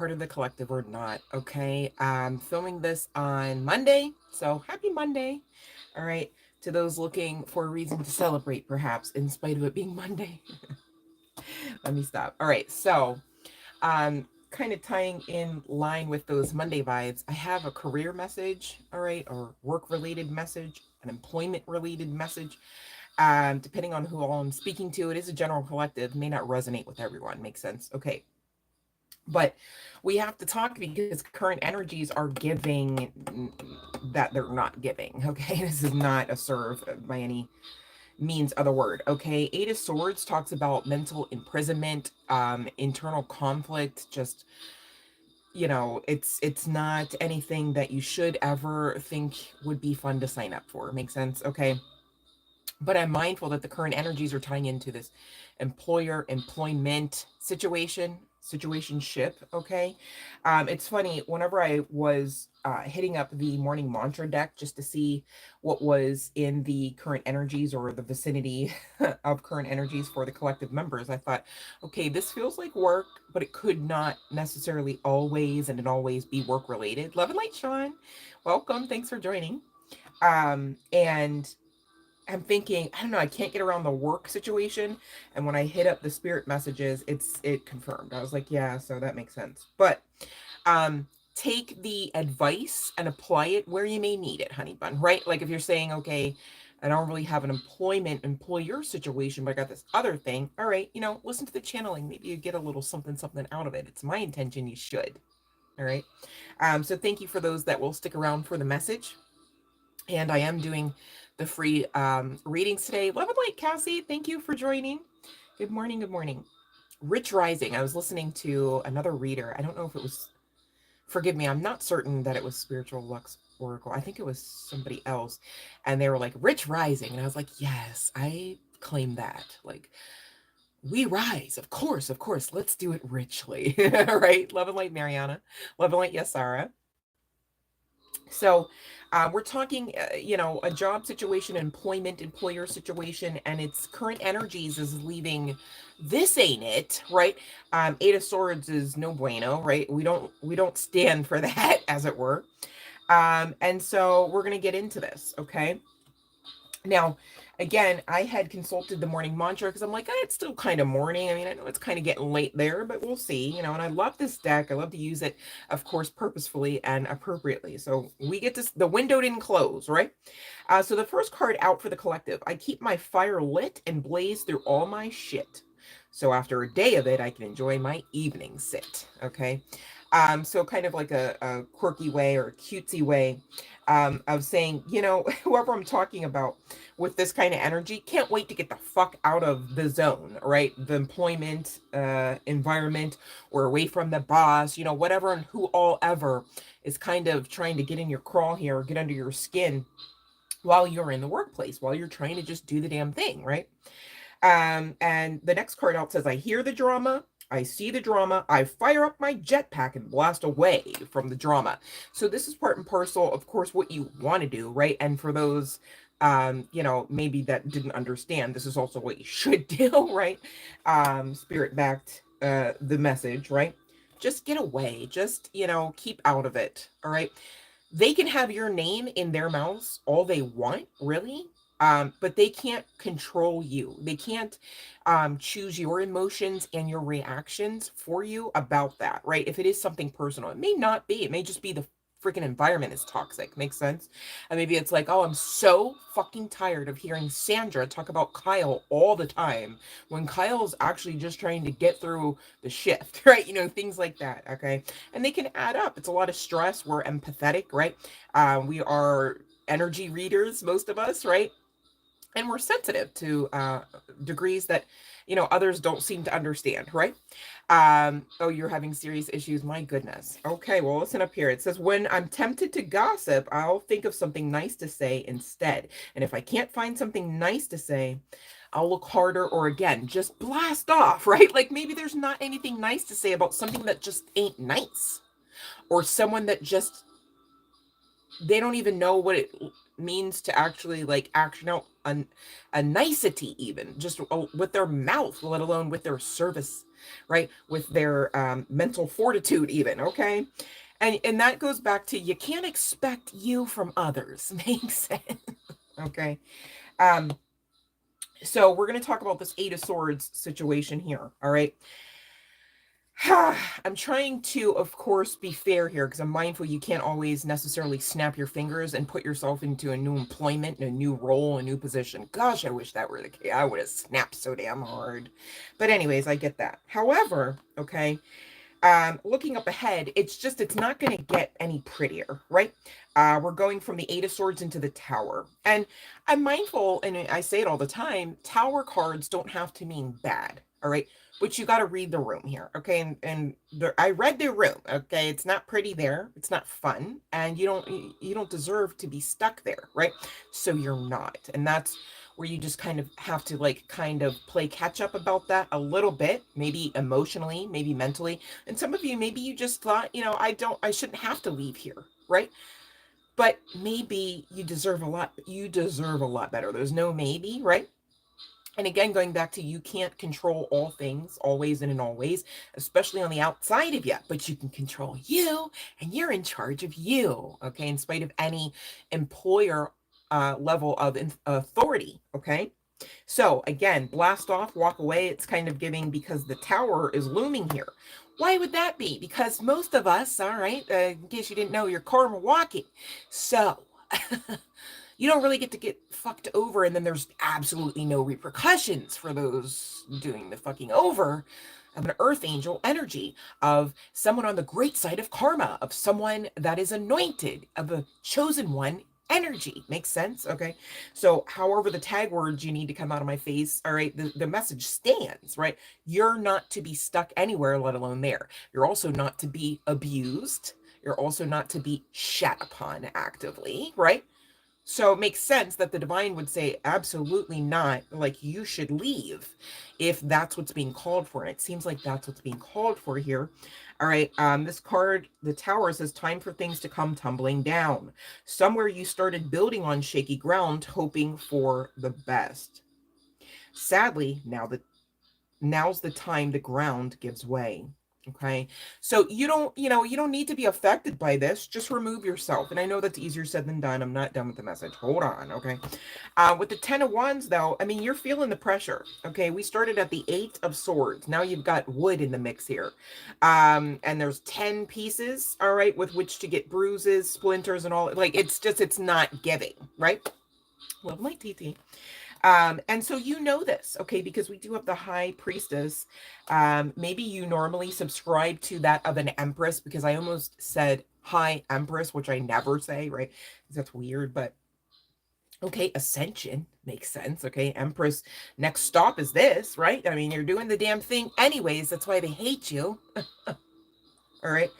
part of the collective or not. Okay. I'm filming this on Monday. So happy Monday. All right. To those looking for a reason to celebrate, perhaps, in spite of it being Monday. Let me stop. All right. So, kind of tying in line with those Monday vibes, I have a career message, all right, or work related message, an employment related message. Depending on who all I'm speaking to, it is a general collective, may not resonate with everyone. Makes sense. Okay. But we have to talk because current energies are giving that they're not giving. Okay. This is not a serve by any means of the word. Okay. Eight of Swords talks about mental imprisonment, internal conflict, just it's not anything that you should ever think would be fun to sign up for. Make sense? Okay. But I'm mindful that the current energies are tying into this employer employment situationship. Okay. It's funny, whenever I was hitting up the morning mantra deck just to see what was in the current energies or the vicinity of current energies for the collective members, I thought, okay, this feels like work, but it could not necessarily always and always be work related. Love and light, Sean. Welcome. Thanks for joining. And I'm thinking, I don't know, I can't get around the work situation. And when I hit up the spirit messages, it confirmed. I was like, yeah, so that makes sense. But um take the advice and apply it where you may need it, honey bun, right? Like if you're saying, okay, I don't really have an employer situation, but I got this other thing. All right, listen to the channeling. Maybe you get a little something, something out of it. It's my intention you should. All right. So thank you for those that will stick around for the message. And I am doing the free readings today. Love and light, Cassie. Thank you for joining. Good morning. Good morning. Rich Rising. I was listening to another reader. I don't know if it was, forgive me, I'm not certain that it was Spiritual Lux Oracle. I think it was somebody else. And they were like, Rich Rising. And I was like, yes, I claim that. Like, we rise. Of course, of course. Let's do it richly. Right? Love and light, Mariana. Love and light, yes, Sarah. So we're talking, a job situation, employment, employer situation, and its current energies is leaving. This ain't it, right? Eight of Swords is no bueno, right? We don't stand for that, as it were. And so we're gonna get into this, okay? Now, again, I had consulted the morning mantra because I'm like, it's still kind of morning. I mean, I know it's kind of getting late there, but we'll see, And I love this deck. I love to use it, of course, purposefully and appropriately. So we get to, the window didn't close, right? So the first card out for the collective, I keep my fire lit and blaze through all my shit. So after a day of it, I can enjoy my evening sit, okay? So kind of like a quirky way or a cutesy way of saying, whoever I'm talking about with this kind of energy can't wait to get the fuck out of the zone, right? The employment environment, or away from the boss, whatever and who all ever is kind of trying to get in your crawl here or get under your skin while you're in the workplace, while you're trying to just do the damn thing, right? And the next card out says, I hear the drama, I see the drama, I fire up my jetpack and blast away from the drama. So this is part and parcel, of course, what you want to do, right? And for those, maybe that didn't understand, this is also what you should do, right? Spirit backed the message, right? Just get away. Just, keep out of it. All right. They can have your name in their mouths all they want, really. But they can't control you. They can't choose your emotions and your reactions for you about that, right? If it is something personal, it may not be. It may just be the freaking environment is toxic. Makes sense? And maybe it's like, oh, I'm so fucking tired of hearing Sandra talk about Kyle all the time when Kyle's actually just trying to get through the shift, right? Things like that, okay? And they can add up. It's a lot of stress. We're empathetic, right? We are energy readers, most of us, right? And we're sensitive to degrees that others don't seem to understand, right? Oh, you're having serious issues, my goodness. Okay, well, listen up here. It says, when I'm tempted to gossip, I'll think of something nice to say instead. And if I can't find something nice to say, I'll look harder, or again, just blast off, right? Like maybe there's not anything nice to say about something that just ain't nice, or someone that just, they don't even know what it means to actually like action out a nicety, even just with their mouth, let alone with their service, right? With their mental fortitude even, okay? And that goes back to, you can't expect you from others. Makes sense. Okay. Um, so we're going to talk about this Eight of Swords situation here. All right. I'm trying to, of course, be fair here because I'm mindful you can't always necessarily snap your fingers and put yourself into a new employment, a new role, a new position. Gosh, I wish that were the case. I would have snapped so damn hard. But anyways, I get that. However, okay, looking up ahead, it's not going to get any prettier, right? We're going from the Eight of Swords into the Tower. And I'm mindful, and I say it all the time, Tower cards don't have to mean bad, all right? But you got to read the room here, okay? And I read the room, okay? It's not pretty there. It's not fun, and you don't deserve to be stuck there, right? So you're not, and that's where you just kind of have to like kind of play catch up about that a little bit, maybe emotionally, maybe mentally. And some of you, maybe you just thought, I shouldn't have to leave here, right? But maybe you deserve a lot. You deserve a lot better. There's no maybe, right? And again, going back to, you can't control all things always and in all ways, especially on the outside of you, but you can control you, and you're in charge of you, okay, in spite of any employer level of authority, okay? So again, blast off, walk away. It's kind of giving, because the Tower is looming here. Why would that be? Because most of us, all right, in case you didn't know, you're karma walking. So you don't really get to get fucked over, and then there's absolutely no repercussions for those doing the fucking over of an earth angel energy, of someone on the great side of karma, of someone that is anointed, of a chosen one energy. Makes sense? Okay. So however the tag words you need to come out of my face, all right, the message stands, right? You're not to be stuck anywhere, let alone there. You're also not to be abused. You're also not to be shat upon actively, right? So it makes sense that the divine would say, absolutely not, like, you should leave if that's what's being called for. And it seems like that's what's being called for here. All right. This card, the Tower, says time for things to come tumbling down. Somewhere you started building on shaky ground, hoping for the best. Sadly, now's the time the ground gives way. Okay. So you don't need to be affected by this. Just remove yourself. And I know that's easier said than done. I'm not done with the message. Hold on. Okay. With the Ten of Wands, though, I mean, you're feeling the pressure. Okay. We started at the Eight of Swords. Now you've got wood in the mix here. And there's 10 pieces, all right, with which to get bruises, splinters, and all. Like, it's not giving, right? Love my TT. And so you know this, okay, because we do have the High Priestess. Maybe you normally subscribe to that of an Empress, because I almost said High Empress, which I never say, right? That's weird, but okay, Ascension makes sense, okay? Empress, next stop is this, right? I mean, you're doing the damn thing anyways. That's why they hate you. All right.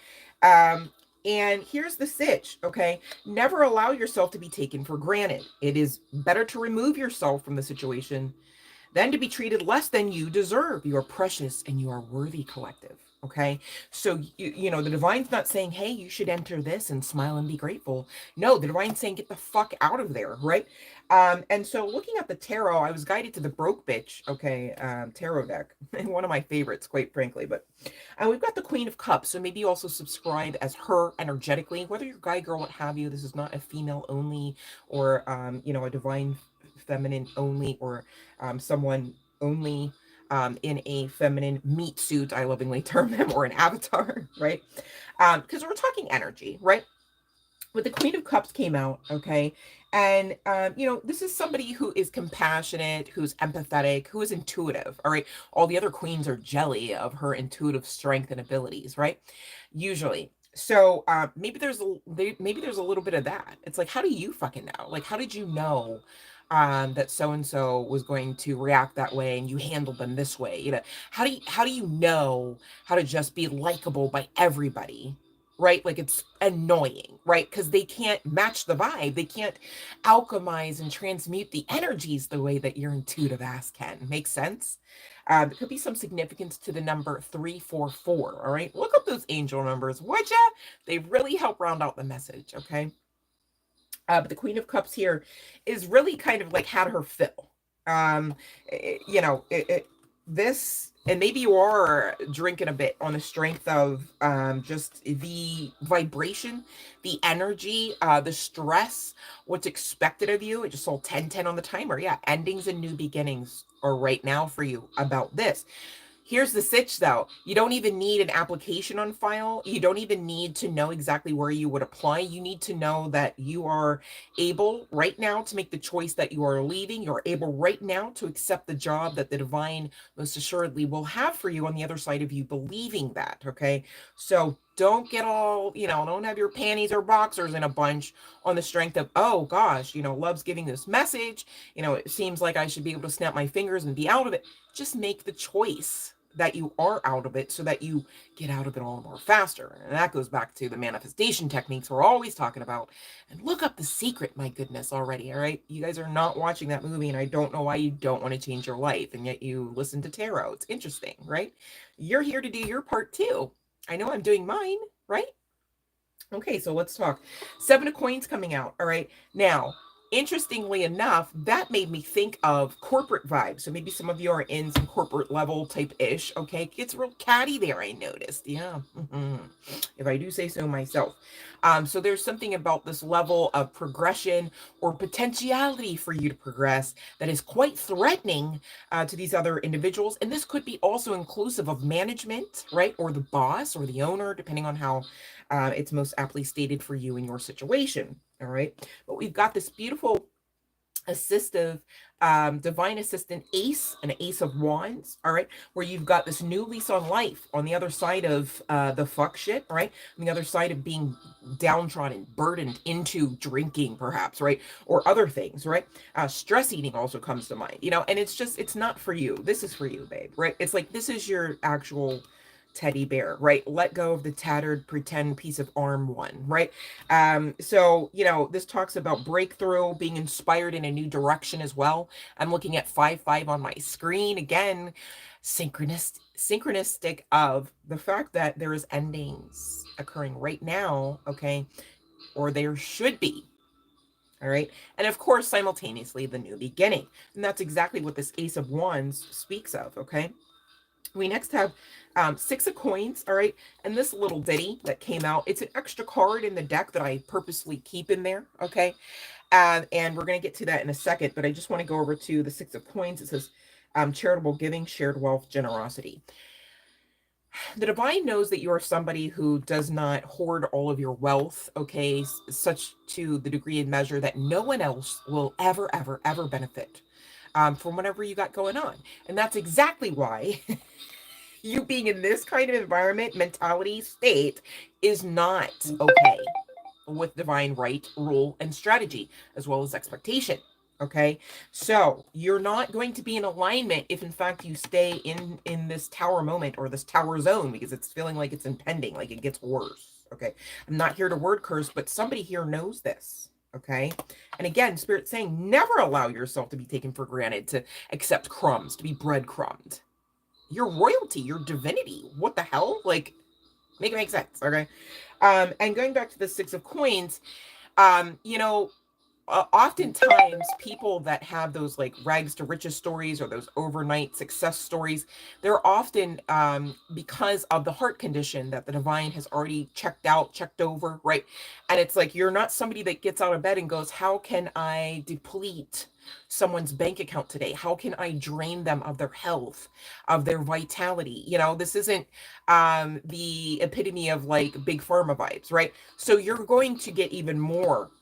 And here's the sitch, okay? Never allow yourself to be taken for granted. It is better to remove yourself from the situation than to be treated less than you deserve. You are precious and you are worthy, collective. Okay. So, the divine's not saying, hey, you should enter this and smile and be grateful. No, the divine's saying, get the fuck out of there. Right. And so looking at the tarot, I was guided to the Broke Bitch, okay, tarot deck, one of my favorites, quite frankly. But we've got the Queen of Cups. So maybe you also subscribe as her energetically, whether you're guy, girl, what have you. This is not a female only, or, a divine feminine only, or someone only in a feminine meat suit, I lovingly term them, or an avatar, right? Because we're talking energy, right? But the Queen of Cups came out, okay? And, this is somebody who is compassionate, who's empathetic, who is intuitive, all right? All the other queens are jelly of her intuitive strength and abilities, right? Usually. So maybe there's a little bit of that. It's like, how do you fucking know? Like, how did you know that so and so was going to react that way, and you handled them this way? How do you know how to just be likable by everybody? Right? Like, it's annoying, right? Because they can't match the vibe. They can't alchemize and transmute the energies the way that your intuitive ass can. Makes sense? There could be some significance to the number 344. All right. Look up those angel numbers, would ya? They really help round out the message. Okay. But the Queen of Cups here is really kind of like had her fill. Um, it, you know, it, it, this And maybe you are drinking a bit on the strength of just the vibration, the energy, the stress, what's expected of you. It just sold 1010 on the timer. Yeah, endings and new beginnings are right now for you about this. Here's the sitch though. You don't even need an application on file. You don't even need to know exactly where you would apply. You need to know that you are able right now to make the choice that you are leaving. You're able right now to accept the job that the divine most assuredly will have for you on the other side of you believing that. Okay. So don't get all, don't have your panties or boxers in a bunch on the strength of, oh gosh, love's giving this message. It seems like I should be able to snap my fingers and be out of it. Just make the choice that you are out of it so that you get out of it all more faster. And that goes back to the manifestation techniques we're always talking about. And look up The Secret, my goodness, already, all right? You guys are not watching that movie, and I don't know why you don't want to change your life, and yet you listen to tarot. It's interesting, right? You're here to do your part too. I know I'm doing mine, right? Okay, so let's talk. Seven of Coins coming out. All right. Now, interestingly enough, that made me think of corporate vibes. So maybe some of you are in some corporate level type ish. Okay. It gets real catty there, I noticed. Yeah. If I do say so myself. So there's something about this level of progression or potentiality for you to progress that is quite threatening to these other individuals. And this could be also inclusive of management, right? Or the boss or the owner, depending on how it's most aptly stated for you in your situation. All right. But we've got this beautiful assistive divine assistant ace, an ace of wands, all right, where you've got this new lease on life on the other side of the fuck shit, right, on the other side of being downtrodden, burdened into drinking perhaps, right, or other things, right. Stress eating also comes to mind, and it's not for you. This is for you, babe, right. It's like this is your actual teddy bear, right? Let go of the tattered pretend piece of arm one, right? So this talks about breakthrough, being inspired in a new direction as well. I'm looking at 5-5 on my screen again. Synchronistic of the fact that there is endings occurring right now, okay, or there should be. All right. And of course, simultaneously, the new beginning. And that's exactly what this Ace of Wands speaks of. Okay. We next have Six of Coins, all right? And this little ditty that came out, it's an extra card in the deck that I purposely keep in there, okay? And we're going to get to that in a second, but I just want to go over to the Six of Coins. It says charitable giving, shared wealth, generosity. The divine knows that you are somebody who does not hoard all of your wealth, okay, such to the degree and measure that no one else will ever, ever, ever benefit from whatever you got going on. And that's exactly why you being in this kind of environment, mentality, state is not okay with divine right, rule, and strategy, as well as expectation. Okay, so you're not going to be in alignment if in fact you stay in this tower moment or this tower zone, because it's feeling like it's impending, like it gets worse. Okay, I'm not here to word curse, but somebody here knows this. Okay, and again, Spirit's saying never allow yourself to be taken for granted, to accept crumbs, to be breadcrumbed. Your royalty, your divinity. What the hell? Like, make it make sense, okay? And going back to the Six of Coins, um, you know, oftentimes people that have those like rags to riches stories or those overnight success stories, they're often because of the heart condition that the divine has already checked out, checked over, right? And it's like you're not somebody that gets out of bed and goes, how can I deplete someone's bank account today? How can I drain them of their health, of their vitality? This isn't the epitome of like big pharma vibes, right? So you're going to get even more.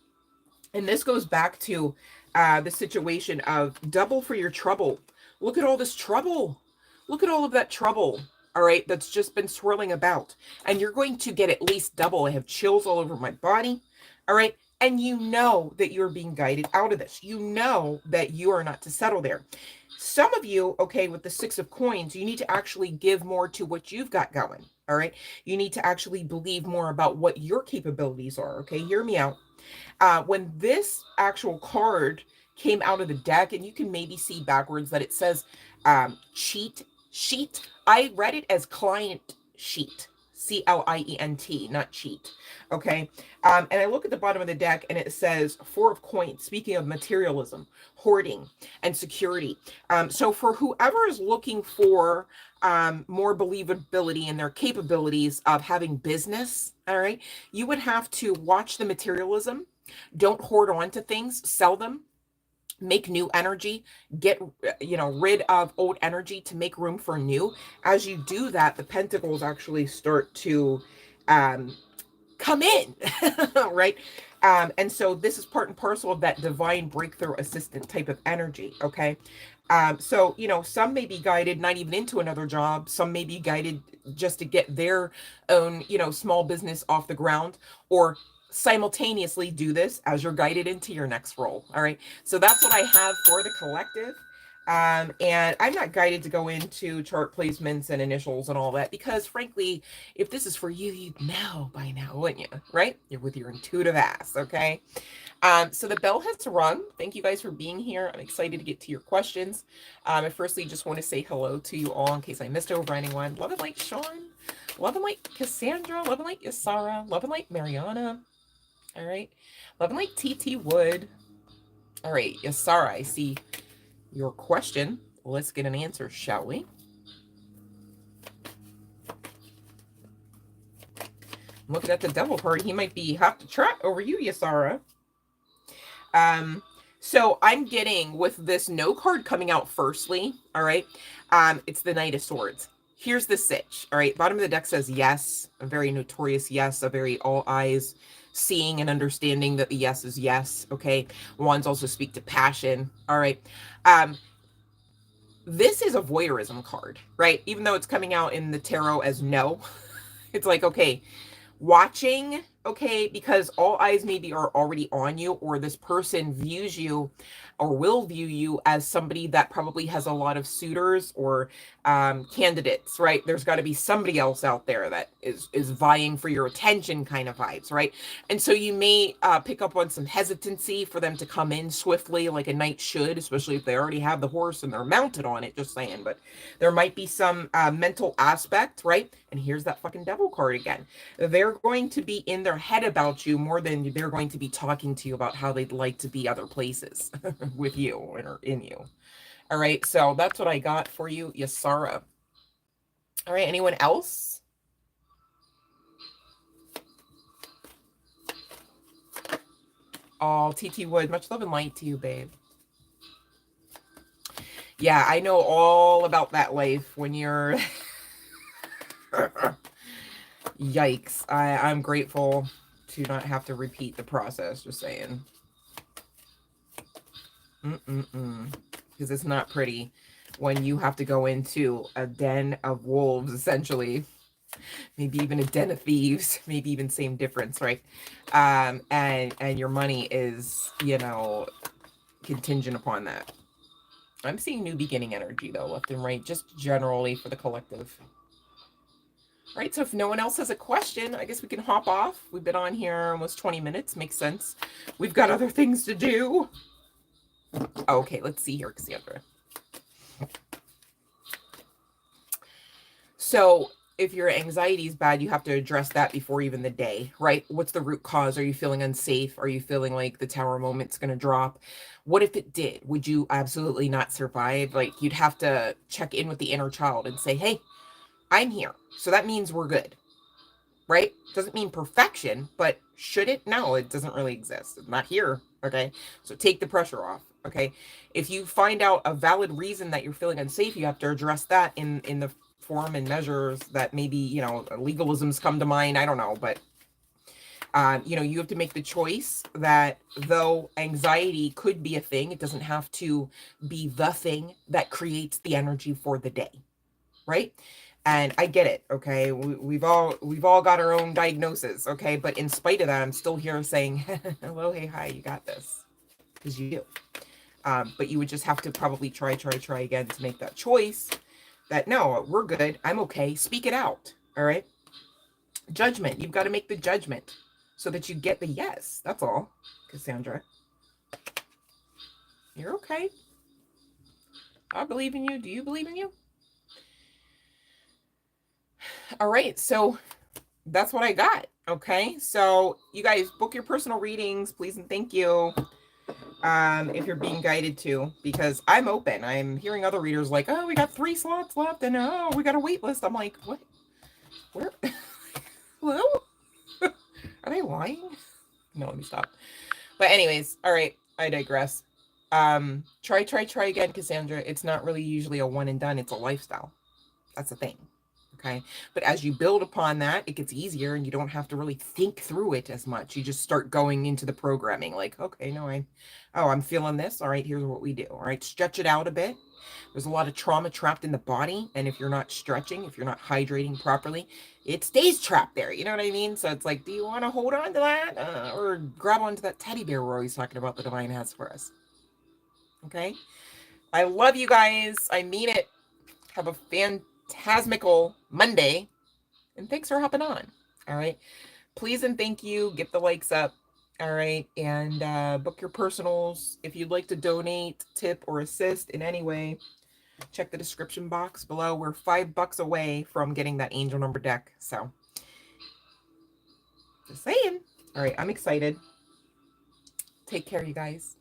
And this goes back to the situation of double for your trouble. Look at all this trouble. Look at all of that trouble, all right, that's just been swirling about. And you're going to get at least double. I have chills all over my body, all right? And you know that you're being guided out of this. You know that you are not to settle there. Some of you, okay, with the Six of Coins, you need to actually give more to what you've got going, all right? You need to actually believe more about what your capabilities are, okay? Hear me out. When this actual card came out of the deck, and you can maybe see backwards that it says cheat sheet. I read it as client sheet. C-L-I-E-N-T, not cheat. Okay. And I look at the bottom of the deck and it says Four of Coins, speaking of materialism, hoarding, and security. So for whoever is looking for more believability in their capabilities of having business, all right, you would have to watch the materialism. Don't hoard on to things, sell them, make new energy, get rid of old energy to make room for new. As you do that, the pentacles actually start to come in, right? And so this is part and parcel of that divine breakthrough assistant type of energy, okay? So, some may be guided not even into another job. Some may be guided just to get their own, small business off the ground, or simultaneously do this as you're guided into your next role. All right. So that's what I have for the collective. And I'm not guided to go into chart placements and initials and all that, because frankly, if this is for you, you'd know by now, wouldn't you? Right? You're with your intuitive ass. Okay. So the bell has rung. Thank you guys for being here. I'm excited to get to your questions. I firstly just want to say hello to you all in case I missed over anyone. Love and light, Sean. Love and light, Cassandra. Love and light, Yasara. Love and light, Mariana. All right. Love and light, TT Wood. All right, Yasara, I see your question. Let's get an answer, shall we? I'm looking at the devil card. He might be half the trot over you, Yasara. So I'm getting with this no card coming out firstly, all right, it's the Knight of Swords. Here's the sitch, all right, bottom of the deck says yes, a very notorious yes, a very all eyes seeing and understanding that the yes is yes, okay. Wands also speak to passion, all right. This is a voyeurism card, right? Even though it's coming out in the tarot as no, it's like, okay, watching, okay, because all eyes maybe are already on you, or this person views you or will view you as somebody that probably has a lot of suitors or candidates, right? There's got to be somebody else out there that is vying for your attention kind of vibes, right? And so you may pick up on some hesitancy for them to come in swiftly like a knight should, especially if they already have the horse and they're mounted on it, just saying. But there might be some mental aspect, right? And here's that fucking devil card again. They're going to be in their head about you more than they're going to be talking to you about how they'd like to be other places with you or in you. All right, so that's what I got for you, Yasara. All right, anyone else? Oh, TT Wood, much love and light to you, babe. Yeah, I know all about that life when you're... Yikes. I'm grateful to not have to repeat the process, just saying. Because it's not pretty when you have to go into a den of wolves, essentially. Maybe even a den of thieves, maybe even same difference, right? And your money is, contingent upon that. I'm seeing new beginning energy, though, left and right, just generally for the collective. All right, so if no one else has a question, I guess we can hop off. We've been on here almost 20 minutes. Makes sense. We've got other things to do. Okay, let's see here, Cassandra. So if your anxiety is bad, you have to address that before even the day, right? What's the root cause? Are you feeling unsafe? Are you feeling like the tower moment's going to drop? What if it did? Would you absolutely not survive? Like, you'd have to check in with the inner child and say, hey, I'm here. So that means we're good, right? Doesn't mean perfection, but should it? No, it doesn't really exist. It's not here, okay? So take the pressure off, okay? If you find out a valid reason that you're feeling unsafe, you have to address that in the form and measures that maybe, legalisms come to mind. I don't know, but, you have to make the choice that though anxiety could be a thing, it doesn't have to be the thing that creates the energy for the day, right? And I get it, okay? We've all got our own diagnosis, okay? But in spite of that, I'm still here saying, hello, hey, hi, you got this. Because you do. But you would just have to probably try again to make that choice that, no, we're good, I'm okay, speak it out, all right? Judgment, you've got to make the judgment so that you get the yes. That's all, Cassandra. You're okay. I believe in you. Do you believe in you? All right, so that's what I got. Okay. So you guys book your personal readings, please and thank you. If you're being guided to, because I'm open. I'm hearing other readers like, oh, we got 3 slots left and oh, we got a wait list. I'm like, what? Where? Hello? Are they lying? No, let me stop. But anyways, all right, I digress. Try again, Cassandra. It's not really usually a one and done. It's a lifestyle. That's the thing. Okay. But as you build upon that, it gets easier and you don't have to really think through it as much. You just start going into the programming like, okay, no, I'm feeling this. All right, here's what we do. All right, stretch it out a bit. There's a lot of trauma trapped in the body. And if you're not stretching, if you're not hydrating properly, it stays trapped there. You know what I mean? So it's like, do you want to hold on to that or grab onto that teddy bear we're always talking about the divine has for us? Okay. I love you guys. I mean it. Have a fantasmical Monday. And thanks for hopping on. All right. Please and thank you. Get the likes up. All right. And book your personals. If you'd like to donate, tip, or assist in any way, check the description box below. We're $5 away from getting that angel number deck. So just saying. All right. I'm excited. Take care, you guys.